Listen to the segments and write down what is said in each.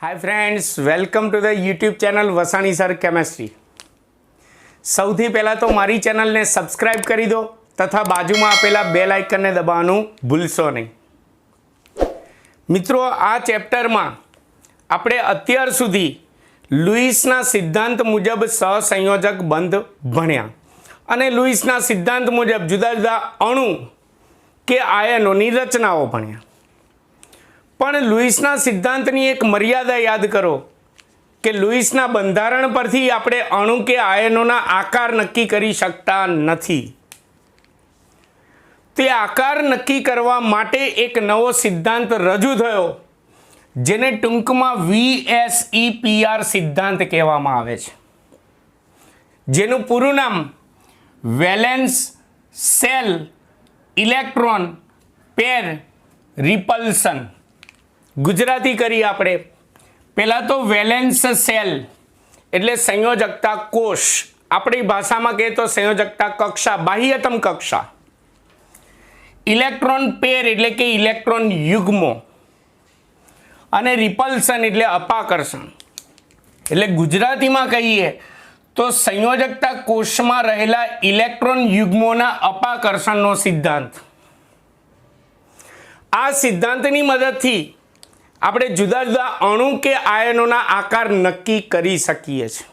Hi friends, welcome to the YouTube channel Vasani sir chemistry. સૌથી પહેલાં તો મારી ચેનલને સબસ્ક્રાઇબ કરી દો તથા બાજુમાં આપેલા બેલ આઇકનને દબાવવાનું ભૂલશો નહીં। મિત્રો, આ ચેપ્ટરમાં આપણે અત્યાર સુધી લુઈસના સિદ્ધાંત મુજબ સહસંયોજક બંધ ભણ્યા અને લુઈસના સિદ્ધાંત મુજબ જુદા જુદા અણુ કે આયનોની રચનાઓ ભણ્યા। પણ લુઈસના સિદ્ધાંતની એક મર્યાદા યાદ કરો કે લુઈસના બંધારણ પરથી આપણે અણુ કે આયનોના આકાર નક્કી કરી શકતા નથી। તે આકાર નક્કી કરવા માટે એક નવો સિદ્ધાંત રજૂ થયો, જેને ટૂંકમાં VSEPR સિદ્ધાંત કહેવામાં આવે છે, જેનું પૂરું નામ valence cell electron pair રિપલ્શન। Gujarati કરી આપણે। પહેલાં તો વેલેન્સ સેલ એટલે સંયોજકતા કોષ, આપણી ભાષામાં કહીએ તો સંયોજકતા કક્ષા, બાહ્યતમ કક્ષા। ઇલેક્ટ્રોન પેર એટલે કે ઇલેક્ટ્રોન યુગ્મો, અને રિપલ્શન એટલે અપાકર્ષણ। એટલે ગુજરાતીમાં કહીએ તો સંયોજકતા કોષમાં રહેલા ઇલેક્ટ્રોન યુગ્મોના અપાકર્ષણનો સિદ્ધાંત। આ સિદ્ધાંતની મદદથી આપણે જુદા જુદા અણુ કે આયનોના આકાર નક્કી કરી શકીએ છીએ।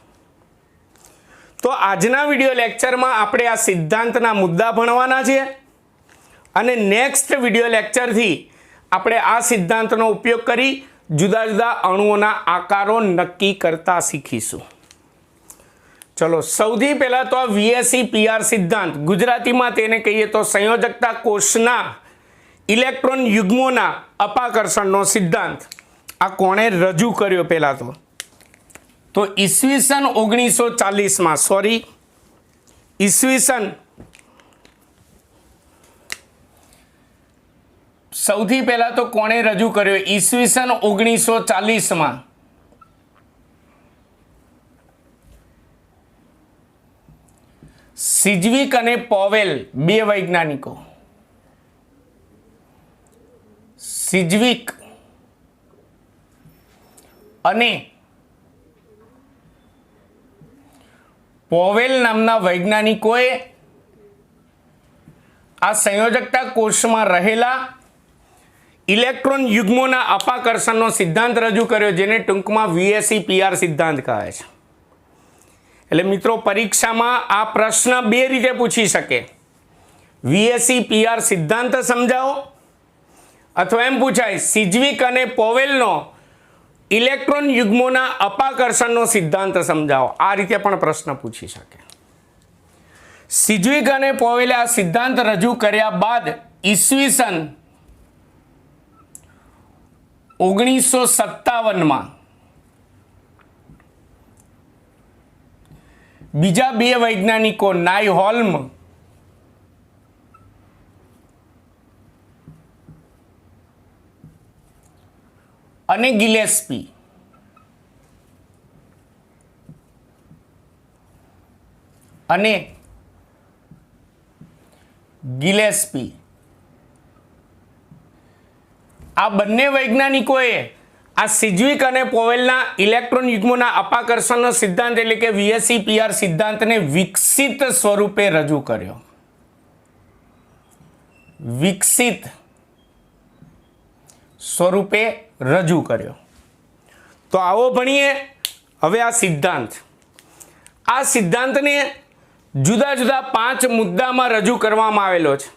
તો આજના વિડીયો લેક્ચરમાં આપણે આ સિદ્ધાંતના મુદ્દા ભણવાના છે અને નેક્સ્ટ વિડીયો લેક્ચરથી આપણે આ સિદ્ધાંતનો ઉપયોગ કરી જુદા જુદા અણુઓના આકારો નક્કી કરતા શીખીશું। ચલો, સૌથી પહેલાં તો આ VSEPR સિદ્ધાંત, ગુજરાતીમાં તેને કહીએ તો સંયોજકતા કોષના ઇલેક્ટ્રોન યુગ્મોના અપાકર્ષણનો સિદ્ધાંત। આ કોણે રજૂ કર્યો? પહેલાં તો ઈસવીસન 1940માં સૌથી પહેલાં તો કોણે રજૂ કર્યો? ઈસવીસન 1940માં સિજ્વિક અને પોવેલ, બે વૈજ્ઞાનિકો। સિજ્વિક અને પોવેલ નામના વૈજ્ઞાનિકોએ આ સંયોજકતા કોષમાં રહેલા ઇલેક્ટ્રોન યુગ્મોના અપાકર્ષણનો સિદ્ધાંત રજૂ કર્યો, જેને ટૂંકમાં VSEPR સિદ્ધાંત કહે છે। એટલે મિત્રો, પરીક્ષામાં આ પ્રશ્ન બે રીતે પૂછી શકે, VSEPR સિદ્ધાંત સમજાવો, અથવા એમ પૂછાય સિજ્વિક અને પોવેલનો ઇલેક્ટ્રોન યુગ્મોના અપાકર્ષણનો સિદ્ધાંત સમજાવો। આ રીતે પણ પ્રશ્ન પૂછી શકે। સિજ્વિક અને પોવેલે આ સિદ્ધાંત રજૂ કર્યા બાદ ઈસવીસન 1957માં બીજા બે વૈજ્ઞાનિકો નાઇહોલ્મ અને ગિલેસ્પી આ બંને વૈજ્ઞાનિકોએ આ સિજ્વિક અને પોવેલના ઇલેક્ટ્રોન યુગ્મોના અપાકર્ષણનો સિદ્ધાંત એટલે કે VSEPR સિદ્ધાંતને વિકસિત સ્વરૂપે રજૂ કર્યો। વિકસિત સ્વરૂપે રજૂ કર્યો। તો આવો ભણીએ હવે આ સિદ્ધાંત। આ સિદ્ધાંતને જુદા જુદા 5 મુદ્દામાં રજૂ કરવામાં આવેલો છે,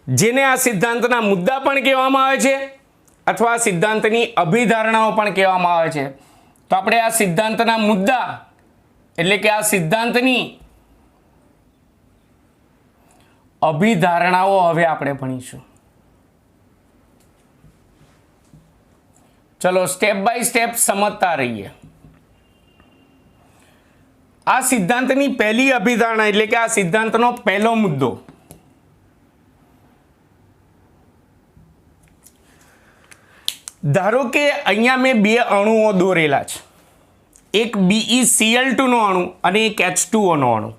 જેને આ સિદ્ધાંતના મુદ્દા પણ કહેવામાં આવે છે અથવા સિદ્ધાંતની અભિધારણાઓ પણ કહેવામાં આવે છે। તો આપણે આ સિદ્ધાંતના મુદ્દા એટલે કે આ સિદ્ધાંતની અભિધારણાઓ હવે આપણે ભણીશું। ચલો, સ્ટેપ બાય સ્ટેપ સમજતા રહીએ। આ સિદ્ધાંતની પહેલી અભિધારણા એટલે કે આ સિદ્ધાંતનો પહેલો મુદ્દો, ધારો કે અહીંયા મેં બે અણુઓ દોરેલા છે, એક BeCl2 નો અણુ અને એક H2O નો અણુ।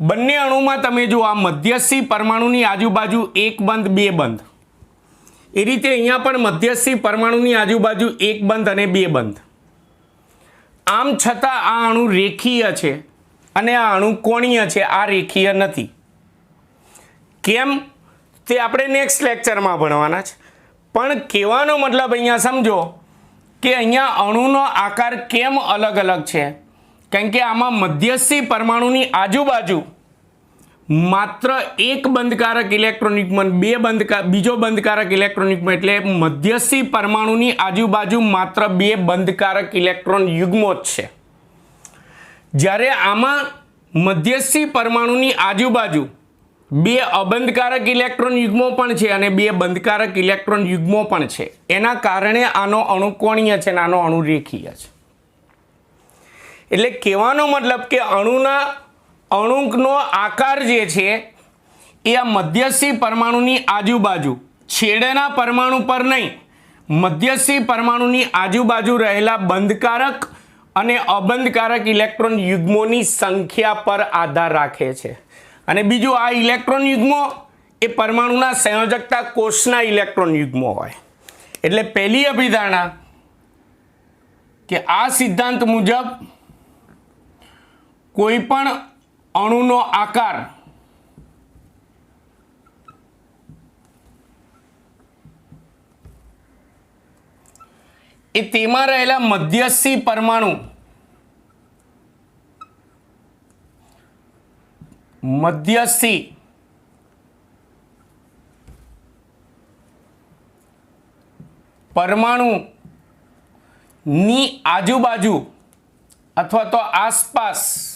બંને અણુમાં તમે જો આ મધ્યસ્થી પરમાણુની આજુબાજુ એક બંધ, બે બંધ, એ રીતે અહીંયા પણ મધ્યસ્થી પરમાણુની આજુબાજુ એક બંધ અને બે બંધ. આમ છતાં આ અણુ રેખીય છે અને આ અણુ કોણીય છે, આ રેખીય નથી. કેમ તે આપણે નેક્સ્ટ લેક્ચરમાં ભણવાના છે. પણ કહેવાનો મતલબ અહીંયા સમજો કે અહીંયા અણુનો આકાર કેમ અલગ અલગ છે. કારણ કે આમાં મધ્યસ્થી પરમાણુની આજુબાજુ માત્ર એક બંધકારક ઇલેક્ટ્રોન યુગ્મ, બીજો બંધકારક ઇલેક્ટ્રોન યુગ્મ, એટલે મધ્યસ્થી પરમાણુની આજુબાજુ માત્ર બે બંધકારક ઇલેક્ટ્રોન યુગ્મો જ છે. જ્યારે આમાં મધ્યસ્થી પરમાણુની આજુબાજુ બે અબંધકારક ઇલેક્ટ્રોન યુગ્મો પણ છે અને બે બંધકારક ઇલેક્ટ્રોન યુગ્મો પણ છે. એના કારણે આનો અણુ કોણીય છે અને આનો અણુ રેખીય છે. એટલે કહેવાનો મતલબ કે અણુનો આકાર જે છે એ આ મધ્યસ્થી પરમાણુની આજુબાજુ, છેડેના પરમાણુ પર નહીં, મધ્યસ્થી પરમાણુની આજુબાજુ રહેલા બંધકારક અને અબંધકારક ઇલેક્ટ્રોન યુગ્મોની સંખ્યા પર આધાર રાખે છે. અને બીજું, આ ઇલેક્ટ્રોન યુગ્મો એ પરમાણુના સંયોજકતા કોષના ઇલેક્ટ્રોન યુગ્મો હોય. એટલે પહેલી અભિધારણા કે આ સિદ્ધાંત મુજબ કોઈ પણ અણુનો આકાર એ તેમાં રહેલા મધ્યસ્થી પરમાણુની આજુબાજુ અથવા તો આસપાસ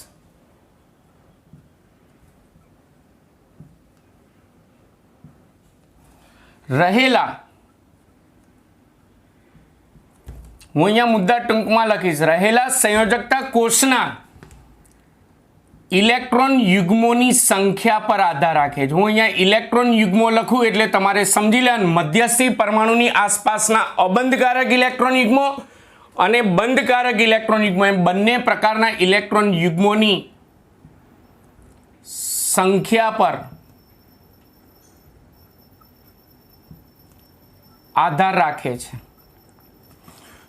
રહેલા, હું અહીંયા મુદ્દા ટૂંકમાં લખીશ, રહેલા સંયોજકતા કોષના ઇલેક્ટ્રોન યુગ્મોની સંખ્યા પર આધાર રાખે છે. હું અહીંયા ઇલેક્ટ્રોન યુગ્મો લખું એટલે તમારે સમજી લેવાનું મધ્યસ્થી પરમાણુની આસપાસના અબંધકારક ઇલેક્ટ્રોન યુગ્મો અને બંધકારક ઇલેક્ટ્રોન યુગ્મો, એમ બંને પ્રકારના ઇલેક્ટ્રોન યુગ્મોની સંખ્યા પર આધાર રાખે છે.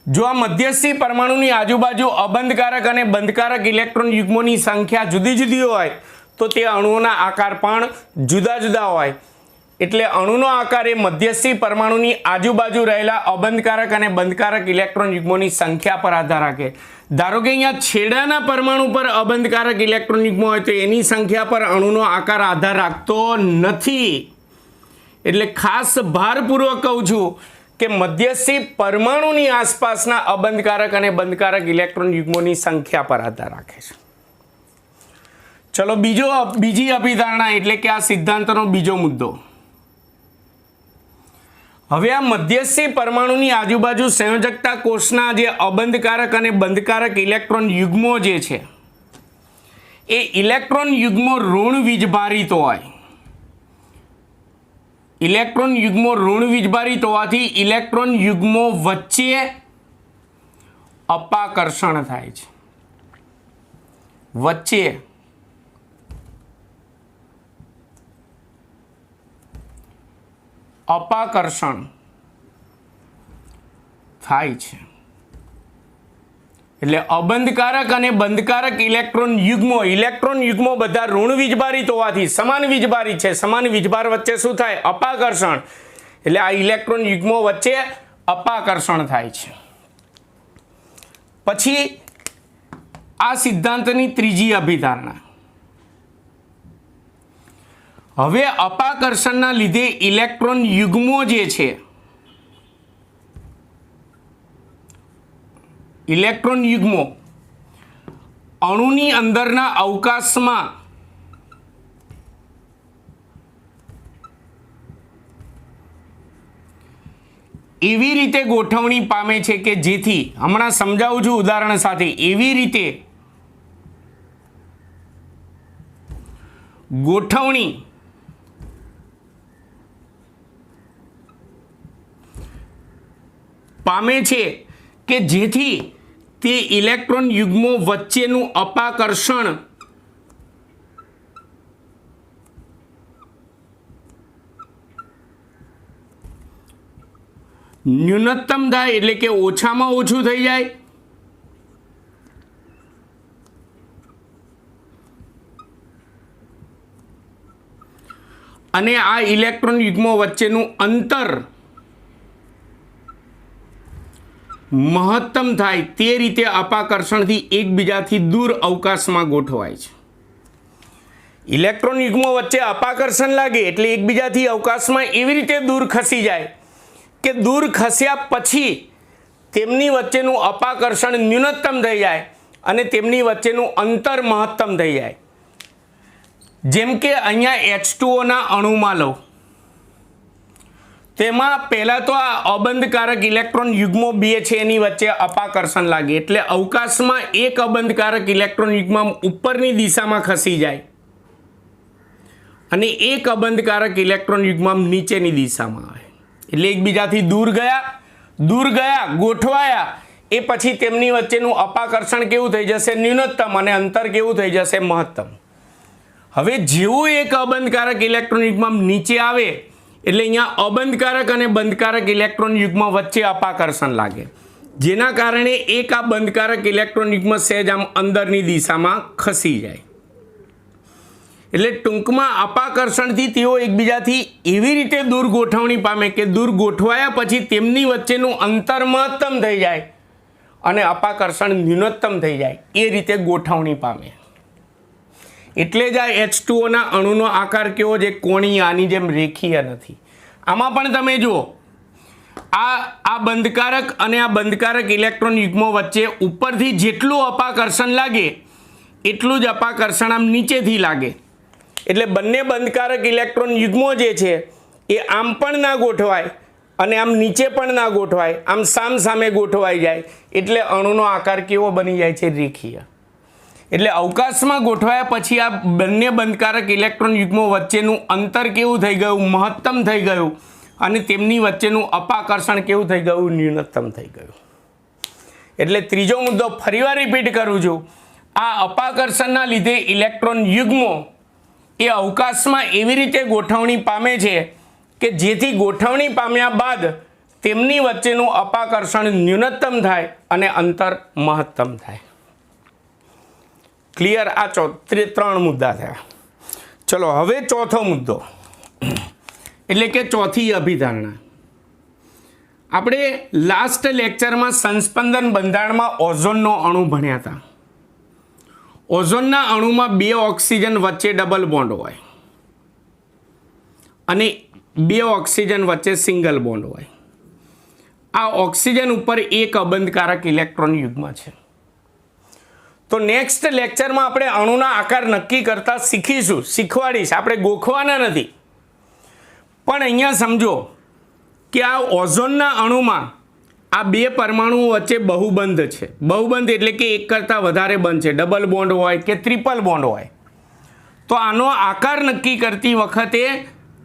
જો આ મધ્યસ્થી પરમાણુની આજુબાજુ અબંધકારક અને બંધકારક ઇલેક્ટ્રોન યુગ્મોની સંખ્યા જુદી જુદી હોય તો તે અણુઓના આકાર પણ જુદા જુદા હોય. એટલે અણુનો આકાર એ મધ્યસ્થી પરમાણુની આજુબાજુ રહેલા અબંધકારક અને બંધકારક ઇલેક્ટ્રોન યુગ્મોની સંખ્યા પર આધાર રાખે. ધારો કે અહીંયા છેડાના પરમાણુ પર અબંધકારક ઇલેક્ટ્રોન યુગ્મો હોય તો એની સંખ્યા પર અણુનો આકાર આધાર રાખતો નથી. એટલે ખાસ ભારપૂર્વક કહું છું કે મધ્યસ્થી પરમાણુની આસપાસના અબંધકારક અને બંધકારક ઇલેક્ટ્રોન યુગ્મોની સંખ્યા પર આધાર રાખે છે. ચલો બીજી અભિધારણા એટલે કે આ સિદ્ધાંતનો બીજો મુદ્દો. હવે આ મધ્યસ્થી પરમાણુની આજુબાજુ સંયોજકતા કોષના જે અબંધકારક અને બંધકારક ઇલેક્ટ્રોન યુગ્મો જે છે એ ઇલેક્ટ્રોન યુગ્મો ઋણ વીજભારિત હોય. ઇલેક્ટ્રોન યુગ્મો ઋણ વીજભારિત હોવાથી ઇલેક્ટ્રોન યુગ્મો વચ્ચે અપાકર્ષણ થાય છે. વચ્ચે અપાકર્ષણ થાય છે. એટલે અબંધકારક અને બંધકારક ઇલેક્ટ્રોન યુગ્મો બધા ઋણ વીજભારિત હોવાથી સમાન વીજભારિત છે. સમાન વીજભાર વચ્ચે શું થાય? અપાકર્ષણ. એટલે આ ઇલેક્ટ્રોન યુગ્મો વચ્ચે અપાકર્ષણ થાય છે. પછી આ સિદ્ધાંતની ત્રીજી અભિધારણા. હવે અપાકર્ષણના લીધે ઇલેક્ટ્રોન યુગ્મો જે છે, ઇલેક્ટ્રોન યુગ્મો અણુની અંદરના અવકાશમાં એવી રીતે ગોઠવણી પામે છે કે જેથી, હમણાં સમજાવું છું ઉદાહરણ સાથે, એવી રીતે ગોઠવણી પામે છે કે જેથી તે ઇલેક્ટ્રોન યુગ્મો વચ્ચેનું અપાકર્ષણ ન્યૂનતમ થાય એટલે કે ઓછામાં ઓછું થઈ જાય, અને આ ઇલેક્ટ્રોન યુગ્મો વચ્ચેનું અંતર મહત્તમ થાય તે રીતે અપાકર્ષણથી એકબીજાથી દૂર અવકાશમાં ગોઠવાય છે. ઇલેક્ટ્રોન યુગ્મો વચ્ચે અપાકર્ષણ લાગે એટલે એકબીજાથી અવકાશમાં એવી રીતે દૂર ખસી જાય કે દૂર ખસ્યા પછી તેમની વચ્ચેનું અપાકર્ષણ ન્યૂનતમ થઈ જાય અને તેમની વચ્ચેનું અંતર મહત્તમ થઈ જાય. જેમ કે અહીંયા H2O અણુમાં લો, તેમાં પહેલાં તો આ અબંધકારક ઇલેક્ટ્રોન યુગ્મો બે છે એની વચ્ચે અપાકર્ષણ લાગે એટલે અવકાશમાં એક અબંધકારક ઇલેક્ટ્રોન યુગ્મ ઉપરની દિશામાં ખસી જાય અને એક અબંધકારક ઇલેક્ટ્રોન યુગ્મ નીચેની દિશામાં આવે એટલે એકબીજાથી દૂર ગયા ગોઠવાયા એ પછી તેમની વચ્ચેનું અપાકર્ષણ કેવું થઈ જશે? ન્યૂનતમ, અને અંતર કેવું થઈ જશે? મહત્તમ. હવે જેવું એક અબંધકારક ઇલેક્ટ્રોન યુગ્મ નીચે આવે એટલે અહીંયા અબંધકારક અને બંધકારક ઇલેક્ટ્રોન યુગ્મ વચ્ચે અપાકર્ષણ લાગે, જેના કારણે એક આ બંધકારક ઇલેક્ટ્રોન યુગ્મ સહેજ આમ અંદરની દિશામાં ખસી જાય. એટલે ટૂંકમાં અપાકર્ષણથી તેઓ એકબીજાથી એવી રીતે દૂર ગોઠવણી પામે કે દૂર ગોઠવાયા પછી તેમની વચ્ચેનું અંતર મહત્તમ થઈ જાય અને અપાકર્ષણ ન્યૂનતમ થઈ જાય એ રીતે ગોઠવણી પામે. એટલે જ આ H2O અણુનો આકાર કેવો છે? કોણીય, આની જેમ રેખીય નથી. આમાં પણ તમે જુઓ, આ બંધકારક અને આ બંધકારક ઇલેક્ટ્રોન યુગ્મો વચ્ચે ઉપરથી જેટલું અપાકર્ષણ લાગે એટલું જ અપાકર્ષણ આમ નીચેથી લાગે. એટલે બંને બંધકારક ઇલેક્ટ્રોન યુગ્મો જે છે એ આમ પણ ના ગોઠવાય અને આમ નીચે પણ ના ગોઠવાય, આમ સામે ગોઠવાઈ જાય એટલે અણુનો આકાર કેવો બની જાય છે? રેખીય. એટલે અવકાશમાં ગોઠવાયા પછી આ બંને બંધકારક ઇલેક્ટ્રોન યુગ્મો વચ્ચેનું અંતર કેવું થઈ ગયું? મહત્તમ થઈ ગયું અને તેમની વચ્ચેનું અપાકર્ષણ કેવું થઈ ગયું? ન્યૂનતમ થઈ ગયું. એટલે ત્રીજો મુદ્દો ફરીવાર રિપીટ કરું છું, આ અપાકર્ષણના લીધે ઇલેક્ટ્રોન યુગ્મો એ અવકાશમાં એવી રીતે ગોઠવણી પામે છે કે જેથી ગોઠવણી પામ્યા બાદ તેમની વચ્ચેનું અપાકર્ષણ ન્યૂનતમ થાય અને અંતર મહત્તમ થાય. ક્લિયર? આ 3 મુદ્દા થયા. ચલો હવે ચોથો મુદ્દો એટલે કે ચોથી અભિધારણા. આપણે લાસ્ટ લેક્ચરમાં સંસ્પંદન બંધારણમાં ઓઝોનનો અણુ ભણ્યા હતા. ઓઝોનના અણુમાં 2 ઓક્સિજન વચ્ચે ડબલ બોન્ડ હોય અને 2 ઓક્સિજન વચ્ચે સિંગલ બોન્ડ હોય. આ ઓક્સિજન ઉપર એક અબંધકારક ઇલેક્ટ્રોન યુગ્મ છે. તો નેક્સ્ટ લેક્ચરમાં આપણે અણુના આકાર નક્કી કરતા શીખવાડીશ. આપણે ગોખવાના નથી. પણ અહીંયા સમજો કે આ ઓઝોનના અણુમાં આ 2 પરમાણુઓ વચ્ચે બહુબંધ છે. બહુબંધ એટલે કે એક કરતાં વધારે બંધ છે, ડબલ બોન્ડ હોય કે ટ્રિપલ બોન્ડ હોય. તો આનો આકાર નક્કી કરતી વખતે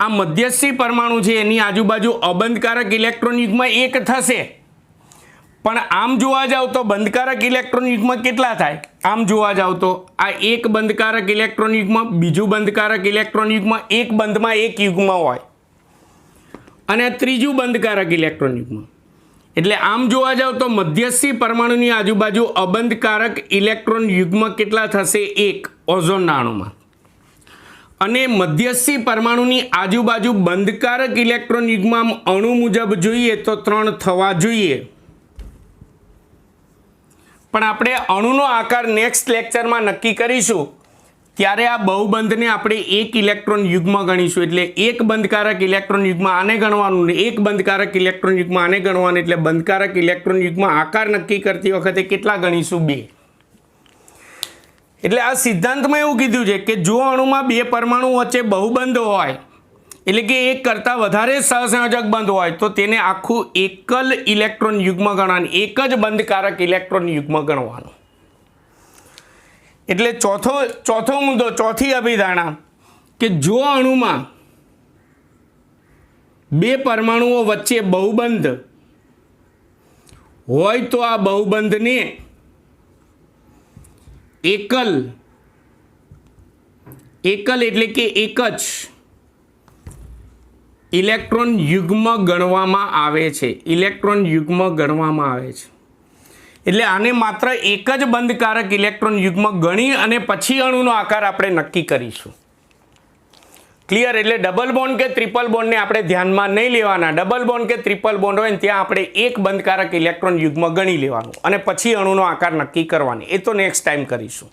આ મધ્યસ્થી પરમાણુ છે એની આજુબાજુ અબંધકારક ઇલેક્ટ્રોન યુગ્મ 1 થશે. પણ આમ જોવા જાવ તો બંધકારક ઇલેક્ટ્રોન યુગ્મ કેટલા થાય? આમ જોવા જાવ તો આ એક બંધકારક ઇલેક્ટ્રોન યુગ્મ, બીજું બંધકારક ઇલેક્ટ્રોન યુગ્મ, એક બંધમાં એક યુગ્મ હોય અને આ ત્રીજું બંધકારક ઇલેક્ટ્રોન યુગ્મ. એટલે આમ જોવા જાવ તો મધ્યસ્થી પરમાણુની આજુબાજુ અબંધકારક ઇલેક્ટ્રોન યુગ્મ કેટલા થશે? 1 ઓઝોનના અણુમાં. અને મધ્યસ્થી પરમાણુની આજુબાજુ બંધકારક ઇલેક્ટ્રોન યુગ્મ અણુ મુજબ જોઈએ તો 3 થવા જોઈએ. પણ આપણે અણુનો આકાર નેક્સ્ટ લેક્ચરમાં નક્કી કરીશું ત્યારે આ બહુબંધને આપણે એક ઇલેક્ટ્રોન યુગ્મ ગણીશું. એટલે એક બંધકારક ઇલેક્ટ્રોન યુગ્મ આને ગણવાનું ને એક બંધકારક ઇલેક્ટ્રોન યુગ્મ આને ગણવાનું. એટલે બંધકારક ઇલેક્ટ્રોન યુગ્મ આકાર નક્કી કરતી વખતે કેટલા ગણીશું? 2. એટલે આ સિદ્ધાંતમાં એવું કીધું છે કે જો અણુમાં 2 પરમાણુ વચ્ચે બહુબંધ હોય એટલે કે એક કરતાં વધારે સહસંયોજક બંધ હોય તો તેને આખું એકલ ઇલેક્ટ્રોન યુગ્મ ગણવાનું, એક જ બંધકારક ઇલેક્ટ્રોન યુગ્મ ગણવાનું. એટલે ચોથો મુદ્દો, ચોથી અભિધારણા કે જો અણુમાં 2 પરમાણુઓ વચ્ચે બહુબંધ હોય તો આ બહુબંધને એકલ એટલે કે એક જ ઇલેક્ટ્રોન યુગ્મ ગણવામાં આવે છે. ઇલેક્ટ્રોન યુગ્મ ગણવામાં આવે છે એટલે આને માત્ર એક જ બંધકારક ઇલેક્ટ્રોન યુગ્મ ગણી અને પછી અણુનો આકાર આપણે નક્કી કરીશું. ક્લિયર? એટલે ડબલ બોન્ડ કે ટ્રિપલ બોન્ડને આપણે ધ્યાનમાં નહીં લેવાના. ડબલ બોન્ડ કે ટ્રિપલ બોન્ડ હોય ને ત્યાં આપણે એક બંધકારક ઇલેક્ટ્રોન યુગ્મ ગણી લેવાનું અને પછી અણુનો આકાર નક્કી કરવાની. એ તો નેક્સ્ટ ટાઈમ કરીશું.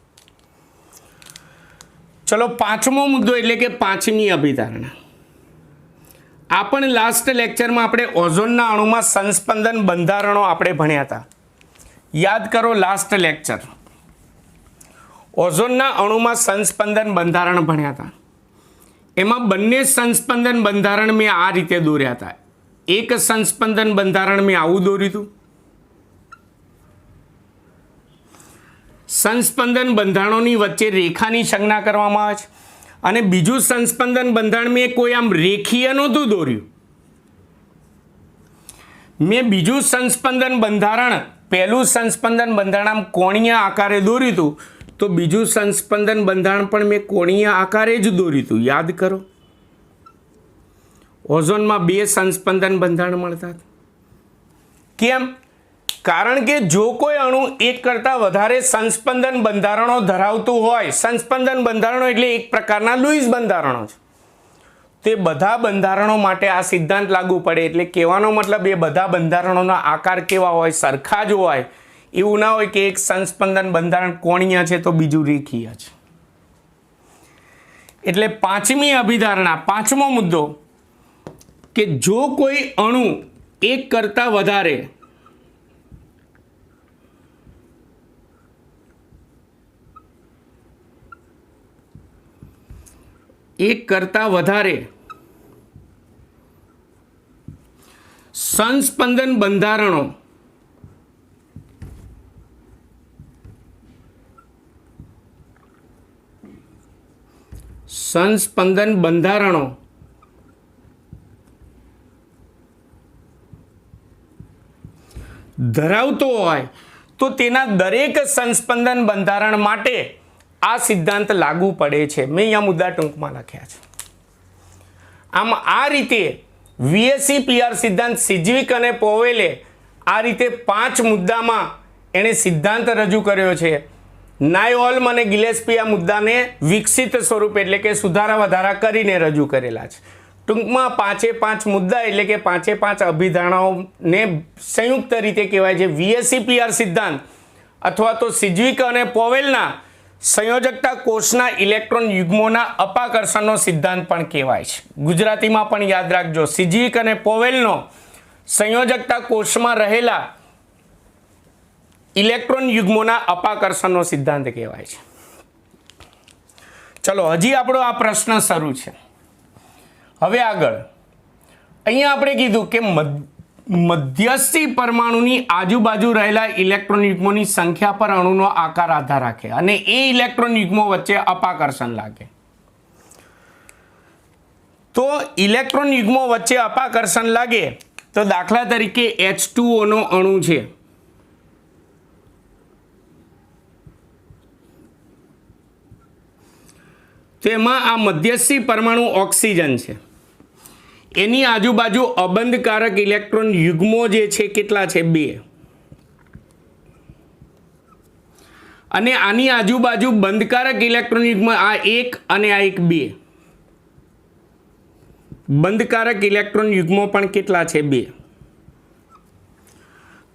ચલો, પાંચમો મુદ્દો એટલે કે પાંચમી અભિધારણા. આ પણ લાસ્ટ લેક્ચરમાં આપણે ઓઝોનના અણુમાં સંસ્પંદન બંધારણો આપણે ભણ્યા હતા. યાદ કરો, લાસ્ટ લેક્ચર ઓઝોનના અણુમાં સંસ્પંદન બંધારણ ભણ્યા હતા. એમાં બંને સંસ્પંદન બંધારણ મેં આ રીતે દોર્યા હતા. એક સંસ્પંદન બંધારણ મેં આવું દોર્યું હતું. સંસ્પંદન બંધારણોની વચ્ચે રેખાની સંજ્ઞા કરવામાં આવે છે અને બીજું સંસ્પંદન બંધારણ મેં કોઈ આમ રેખીય નહોતું દોર્યું. મેં બીજું સંસ્પંદન બંધારણ, પહેલું સંસ્પંદન બંધારણ આમ કોણીય આકારે દોર્યું હતું, તો બીજું સંસ્પંદન બંધારણ પણ મેં કોણીય આકારે જ દોર્યું હતું. યાદ કરો, ઓઝોનમાં બે સંસ્પંદન બંધારણ મળતા હતા. કેમ? કારણ કે જો કોઈ અણુ એક કરતાં વધારે સંસ્પંદન બંધારણો ધરાવતું હોય, સંસ્પંદન બંધારણો એટલે એક પ્રકારના લુઈસ બંધારણો છે, તે બધા બંધારણો માટે આ સિદ્ધાંત લાગુ પડે. એટલે કહેવાનો મતલબ એ બધા બંધારણોના આકાર કેવા હોય? સરખા જ હોય. એવું ના હોય કે એક સંસ્પંદન બંધારણ કોણીય છે તો બીજું રેખીય છે. એટલે પાંચમી અભિધારણા, પાંચમો મુદ્દો કે જો કોઈ અણુ એક કરતાં વધારે સંસ્પંદન બંધારણો ધરાવતો હોય તો તેના દરેક સંસ્પંદન બંધારણ માટે આ સિદ્ધાંત લાગુ પડે છે. મેં અહીંયા મુદ્દા ટૂંકમાં લખ્યા છે. આમ આ રીતે VSEPR સિદ્ધાંત સિજ્વિક અને પોવેલે આ રીતે 5 મુદ્દામાં એણે સિદ્ધાંત રજૂ કર્યો છે. નાયહોલ્મ અને ગિલેસ્પી આ મુદ્દાને વિકસિત સ્વરૂપ એટલે કે સુધારા વધારા કરીને રજૂ કરેલા છે. ટૂંકમાં 5 મુદ્દા એટલે કે 5 અભિધારણાઓને સંયુક્ત રીતે કહેવાય છે VSEPR સિદ્ધાંત અથવા તો સિજ્વિક અને પોવેલના સંયોજકતા કોષના ઇલેક્ટ્રોન યુગ્મોના અપાકર્ષણનો સિદ્ધાંત પણ કહેવાય છે. ગુજરાતીમાં પણ યાદ રાખજો, સિજ્વિક અને પોવેલનો સંયોજકતા કોષમાં રહેલા ઇલેક્ટ્રોન યુગ્મોના અપાકર્ષણનો સિદ્ધાંત કહેવાય છે. ચલો, હજી આપણો આ પ્રશ્ન શરૂ છે. હવે આગળ અહીંયા આપણે કીધું કે મધ્યસ્થી પરમાણુની આજુબાજુ રહેલા ઇલેક્ટ્રોન યુગ્મોની સંખ્યા પર અણુનો આકાર આધાર રાખે અને એ ઇલેક્ટ્રોન યુગ્મો વચ્ચે અપાકર્ષણ લાગે. તો ઇલેક્ટ્રોન યુગ્મો વચ્ચે અપાકર્ષણ લાગે તો દાખલા તરીકે H2O નો અણુ છે. તો એમાં આ મધ્યસ્થી પરમાણુ ઓક્સિજન છે. એની આજુબાજુ અબંધકારક ઇલેક્ટ્રોન યુગ્મો જે છે કેટલા છે? 2. અને આની આજુબાજુ બંધકારક ઇલેક્ટ્રોન યુગ્મ આ 1 અને આ 2. બંધકારક ઇલેક્ટ્રોન યુગ્મો પણ કેટલા છે? 2.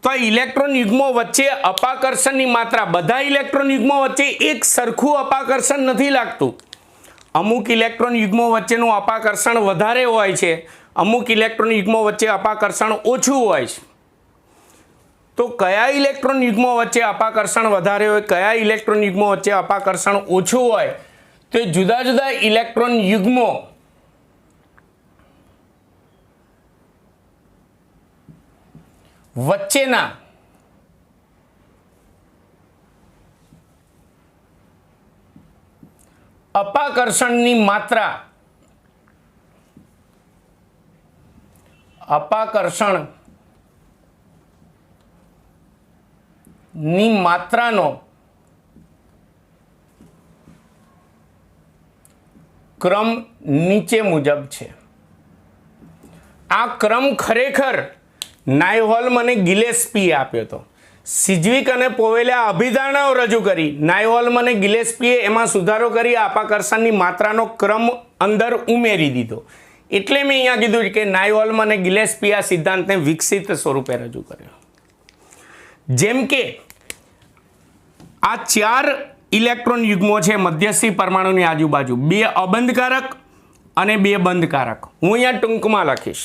તો આ ઇલેક્ટ્રોન યુગ્મો વચ્ચે અપાકર્ષણની માત્રા, બધા ઇલેક્ટ્રોન યુગ્મો વચ્ચે એક સરખું અપાકર્ષણ નથી લાગતું. અમુક ઇલેક્ટ્રોન યુગ્મો વચ્ચેનું અપાકર્ષણ વધારે હોય છે, અમુક ઇલેક્ટ્રોન યુગ્મો વચ્ચે અપાકર્ષણ ઓછું હોય છે. તો કયા ઇલેક્ટ્રોન યુગ્મો વચ્ચે અપાકર્ષણ વધારે હોય, કયા ઇલેક્ટ્રોન યુગ્મો વચ્ચે અપાકર્ષણ ઓછું હોય, તો જુદા જુદા ઇલેક્ટ્રોન યુગ્મો વચ્ચેના અપાકર્ષણની માત્રા, અપાકર્ષણની માત્રાનો ક્રમ નીચે મુજબ છે. આ ક્રમ ખરેખર નાયહોલ્મ અને ગિલેસ્પીએ આપ્યો હતો. સિજ્વિક અને પોવેલે આ અભિધારણાઓ રજૂ કરી. નાયહોલ્મ અને ગિલેસ્પીએ એમાં સુધારો કરી અપાકર્ષણની માત્રાનો ક્રમ અંદર ઉમેરી દીધો. એટલે મેં અહીંયા કીધું કે નાયહોલ્મ અને ગિલેસ્પી આ સિદ્ધાંતને વિકસિત સ્વરૂપે રજૂ કર્યો. જેમ કે આ 4 ઇલેક્ટ્રોન યુગ્મો છે મધ્યસ્થી પરમાણુની આજુબાજુ, 2 અબંધકારક અને 2 બંધકારક. હું અહીંયા ટૂંકમાં લખીશ.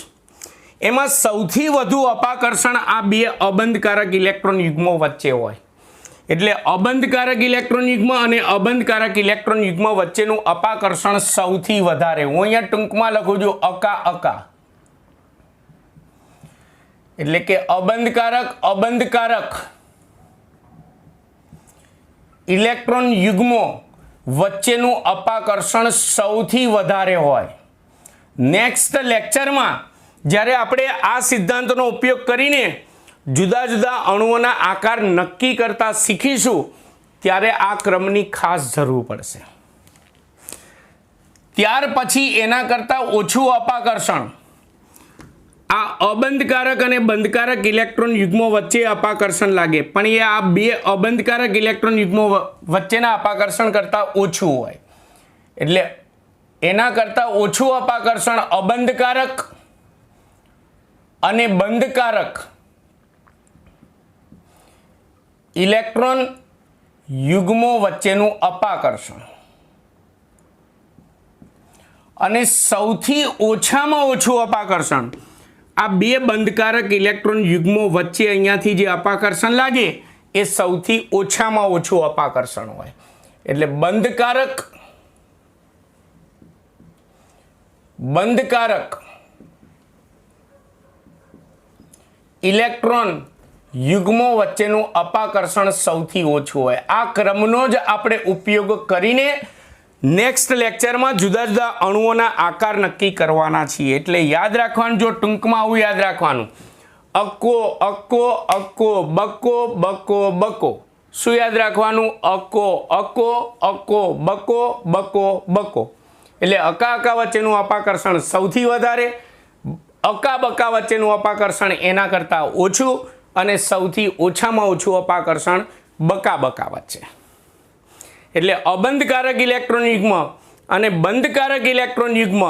એમાં સૌથી વધુ અપાકર્ષણ આ 2 અબંધકારક ઇલેક્ટ્રોન યુગ્મો વચ્ચે હોય. એટલે અબંધકારક ઇલેક્ટ્રોન યુગ્મ અને અબંધકારક ઇલેક્ટ્રોન યુગ્મ વચ્ચેનું અપાકર્ષણ સૌથી વધારે. હું અહીંયા ટૂંકમાં લખું છું અકા. એટલે કે અબંધકારક ઇલેક્ટ્રોન યુગ્મો વચ્ચેનું અપાકર્ષણ સૌથી વધારે હોય. નેક્સ્ટ લેક્ચરમાં જ્યારે આપણે આ સિદ્ધાંતનો ઉપયોગ કરીને જુદા જુદા અણુઓના આકાર નક્કી કરતા શીખીશું ત્યારે આ ક્રમની ખાસ જરૂર પડશે. ત્યાર પછી એના કરતાં ઓછું અપાકર્ષણ આ અબંધકારક અને બંધકારક ઇલેક્ટ્રોન યુગ્મો વચ્ચે અપાકર્ષણ લાગે, પણ એ આ 2 અબંધકારક ઇલેક્ટ્રોન યુગ્મો વચ્ચેના અપાકર્ષણ કરતાં ઓછું હોય. એટલે એના કરતાં ઓછું અપાકર્ષણ અબંધકારક અને બંધકારક ઇલેક્ટ્રોન યુગ્મો વચ્ચેનું અપાકર્ષણ, અને સૌથી ઓછામાં ઓછું અપાકર્ષણ આ 2 બંધકારક ઇલેક્ટ્રોન યુગ્મો વચ્ચે અહીંયાથી જે અપાકર્ષણ લાગે એ સૌથી ઓછામાં ઓછું અપાકર્ષણ હોય. એટલે બંધકારક ઇલેક્ટ્રોન યુગ્મો વચ્ચેનું અપાકર્ષણ સૌથી ઓછું હોય. આ ક્રમનો જ આપણે ઉપયોગ કરીને નેક્સ્ટ લેક્ચરમાં જુદા જુદા અણુઓના આકાર નક્કી કરવાના છીએ. એટલે યાદ રાખવાનું, જો ટૂંકમાં આવું યાદ રાખવાનું, અક્કો, બક્કો. શું યાદ રાખવાનું? બક્કો. એટલે અકા વચ્ચેનું અપાકર્ષણ સૌથી વધારે, અકા વચ્ચેનું અપાકર્ષણ એના કરતાં ઓછું, અને સૌથી ઓછામાં ઓછું અપાકર્ષણ બકા વચ્ચે. એટલે અબંધકારક ઇલેક્ટ્રોન યુગ્મ અને બંધકારક ઇલેક્ટ્રોન યુગ્મ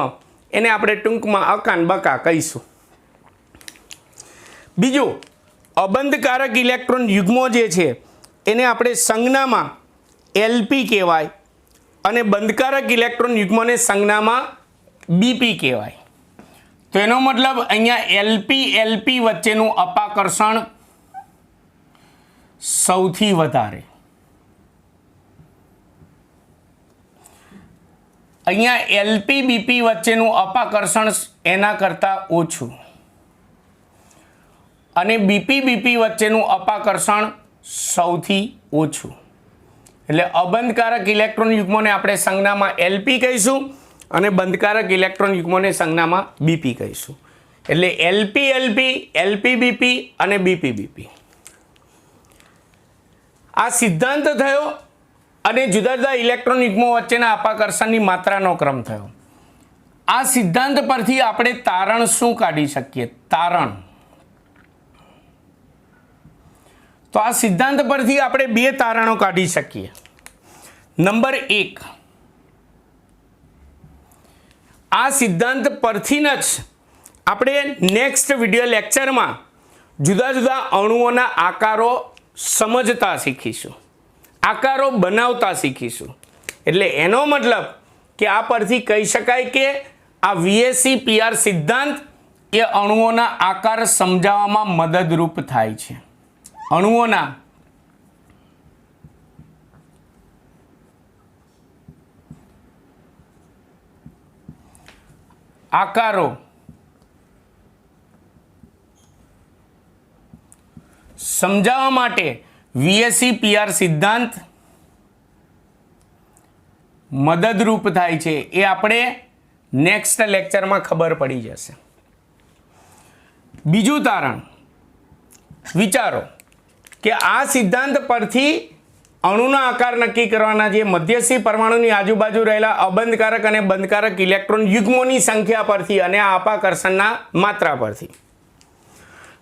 એને આપણે ટૂંકમાં અકા બકા કહીશું. બીજું, અબંધકારક ઇલેક્ટ્રોન યુગ્મો જે છે એને આપણે સંજ્ઞામાં એલપી કહેવાય, અને બંધકારક ઇલેક્ટ્રોન યુગ્મને સંજ્ઞામાં બીપી કહેવાય. તો એનો મતલબ અહીંયા એલપી વચ્ચેનું અપાકર્ષણ સૌથી વધારે, અહીંયા એલપી બીપી વચ્ચેનું અપાકર્ષણ એના કરતાં ઓછું, અને બીપી વચ્ચેનું અપાકર્ષણ સૌથી ઓછું. એટલે અબંધકારક ઇલેક્ટ્રોન યુગ્મોને આપણે સંજ્ઞામાં એલપી કહીશું અને બંધકારક ઇલેક્ટ્રોન યુગ્મોને સંજ્ઞામાં બીપી કહીશું. એટલે એલપી બીપી અને બીપી. આ સિદ્ધાંત થયો અને જુદા જુદા ઇલેક્ટ્રોન યુગ્મો વચ્ચેના અપાકર્ષણની માત્રાનો ક્રમ થયો. આ સિદ્ધાંત પરથી આપણે તારણ શું કાઢી શકીએ? તો આ સિદ્ધાંત પરથી આપણે 2 તારણો કાઢી શકીએ. નંબર 1, આ સિદ્ધાંત પરથી જ આપણે નેક્સ્ટ વિડિયો લેક્ચરમાં જુદા જુદા અણુઓના આકારો સમજતા શીખીશું, આકારો બનાવતા શીખીશું. એટલે એનો મતલબ કે આ પરથી કહી શકાય કે આ VSEPR સિદ્ધાંત એ અણુઓના આકાર સમજાવવામાં મદદરૂપ થાય છે. અણુઓના આકારો સમજાવવા માટે VSEPR સિદ્ધાંત મદદરૂપ થાય છે. એ આપણે નેક્સ્ટ લેક્ચરમાં ખબર પડી જશે. બીજું તારણ વિચારો કે આ સિદ્ધાંત પરથી અણુના આકાર નક્કી કરવાના છે મધ્યસ્થી પરમાણુની આજુબાજુ રહેલા અબંધકારક અને બંધકારક ઇલેક્ટ્રોન યુગ્મોની સંખ્યા પરથી અને આ અપાકર્ષણના માત્રા પરથી.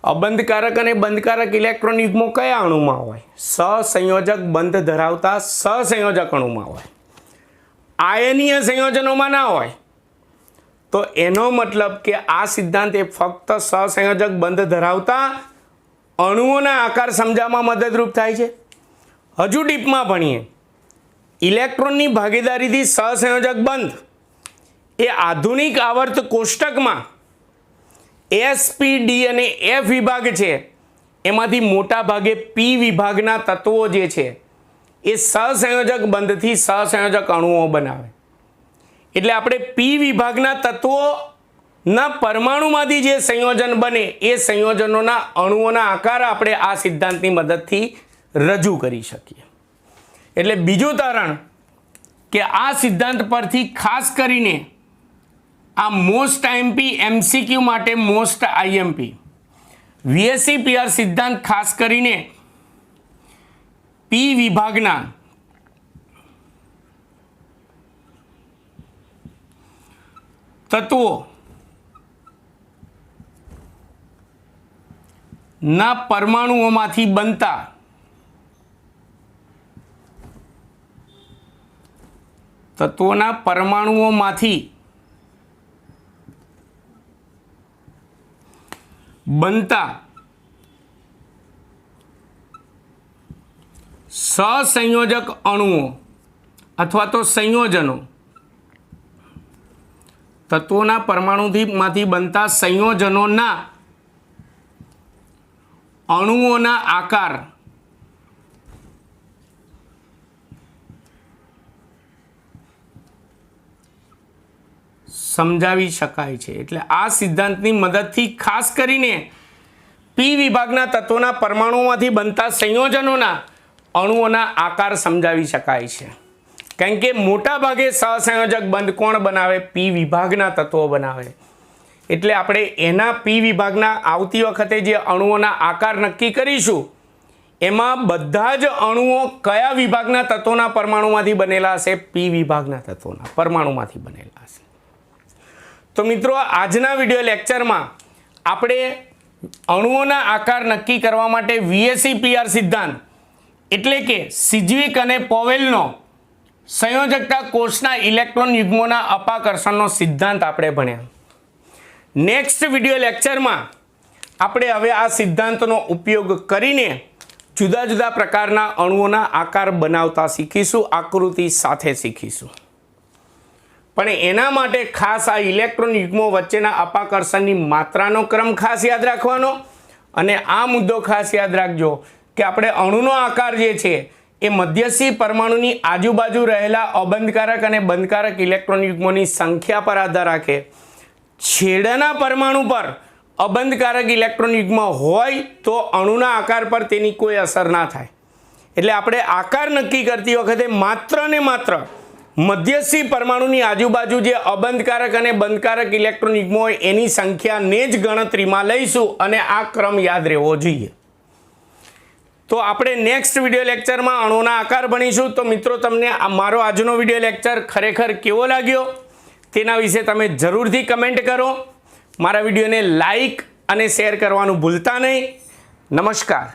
અબંધકારક અને બંધકારક ઇલેક્ટ્રોન યુગ્મો કયા અણુમાં હોય? સહસંયોજક બંધ ધરાવતા સહસંયોજક અણુમાં હોય. આયનીય સંયોજનોમાં ના હોય. તો એનો મતલબ કે આ સિદ્ધાંત એ ફક્ત સહસંયોજક બંધ ધરાવતા અણુઓના આકાર સમજાવવામાં મદદરૂપ થાય છે. હજુ ડીપમાં ભણીએ. ઇલેક્ટ્રોનની ભાગીદારીથી સહસંયોજક બંધ એ આધુનિક આવર્ત કોષ્ટકમાં SP, D અને F વિભાગ છે એમાંથી મોટા ભાગે P વિભાગના તત્વો જે છે એ સહસંયોજક બંધથી સહસંયોજક અણુઓ બનાવે. એટલે આપણે P વિભાગના તત્વોના પરમાણુમાંથી જે સંયોજન બને એ સંયોજનોના અણુઓના આકાર આપણે આ સિદ્ધાંતની મદદથી રજૂ કરી શકીએ. એટલે બીજું તારણ કે આ સિદ્ધાંત પરથી ખાસ કરીને આ મોસ્ટ IMP MCQ માટે મોસ્ટ IMP VSC PR સિદ્ધાંત ખાસ કરીને P વિભાગના તત્વો ના પરમાણુઓમાંથી બનતા તત્વોના પરમાણુઓમાંથી બનતા સહસંયોજક અણુઓ અથવા તો સંયોજનો તત્વોના પરમાણુમાંથી બનતા સંયોજનોના અણુઓના આકાર સમજાવી શકાય છે. એટલે આ સિદ્ધાંતની મદદથી ખાસ કરીને P વિભાગના તત્વોના પરમાણુઓમાંથી બનતા સંયોજનોના અણુઓના આકાર સમજાવી શકાય છે. કારણ કે મોટા ભાગે સહસંયોજક બંધ કોણ બનાવે? P વિભાગના તત્વો બનાવે. એટલે આપણે એના P વિભાગના આવતી વખતે જે અણુઓના આકાર નક્કી કરીશું એમાં બધા જ અણુઓ કયા વિભાગના તત્વોના પરમાણુમાંથી બનેલા હશે? P વિભાગના તત્વોના પરમાણુમાંથી બનેલા હશે. તો મિત્રો, આજના વિડિયો લેક્ચરમાં આપણે અણુઓના આકાર નક્કી કરવા માટે VSC PR સિદ્ધાંત એટલે કે સિજ્વિક અને પોવેલનો સંયોજકતા કોષના ઇલેક્ટ્રોન યુગ્મોના અપાકર્ષણનો સિદ્ધાંત આપણે ભણ્યા. નેક્સ્ટ વિડિયો લેક્ચરમાં આપણે હવે આ સિદ્ધાંતનો ઉપયોગ કરીને જુદા જુદા પ્રકારના અણુઓના આકાર બનાવતા શીખીશું, આકૃતિ સાથે શીખીશું. પણ એના માટે ખાસ આ ઇલેક્ટ્રોન યુગ્મો વચ્ચેના અપાકર્ષણની માત્રાનો ક્રમ ખાસ યાદ રાખવાનો. અને આ મુદ્દો ખાસ યાદ રાખજો કે આપણે અણુનો આકાર જે છે એ મધ્યસ્થી પરમાણુની આજુબાજુ રહેલા અબંધકારક અને બંધકારક ઇલેક્ટ્રોન યુગ્મોની સંખ્યા પર આધાર રાખે. છેડાના પરમાણુ પર અબંધકારક ઇલેક્ટ્રોન યુગ્મ હોય તો અણુના આકાર પર તેની કોઈ અસર ના થાય. એટલે આપણે આકાર નક્કી કરતી વખતે માત્ર ને માત્ર મધ્યસ્થી પરમાણુની આજુબાજુ જે અબંધકારક અને બંધકારક ઇલેક્ટ્રોન યુગ્મો હોય એની સંખ્યાને જ ગણતરીમાં લઈશું અને આ ક્રમ યાદ રહેવો જોઈએ. તો આપણે નેક્સ્ટ વિડિયો લેક્ચરમાં અણુઓના આકાર ભણીશું. તો મિત્રો, તમને મારો આજનો વિડિયો લેક્ચર ખરેખર કેવો લાગ્યો તેના વિશે તમે જરૂરથી કમેન્ટ કરો. મારા વિડીયોને લાઈક અને શેર કરવાનું ભૂલતા નહીં. નમસ્કાર.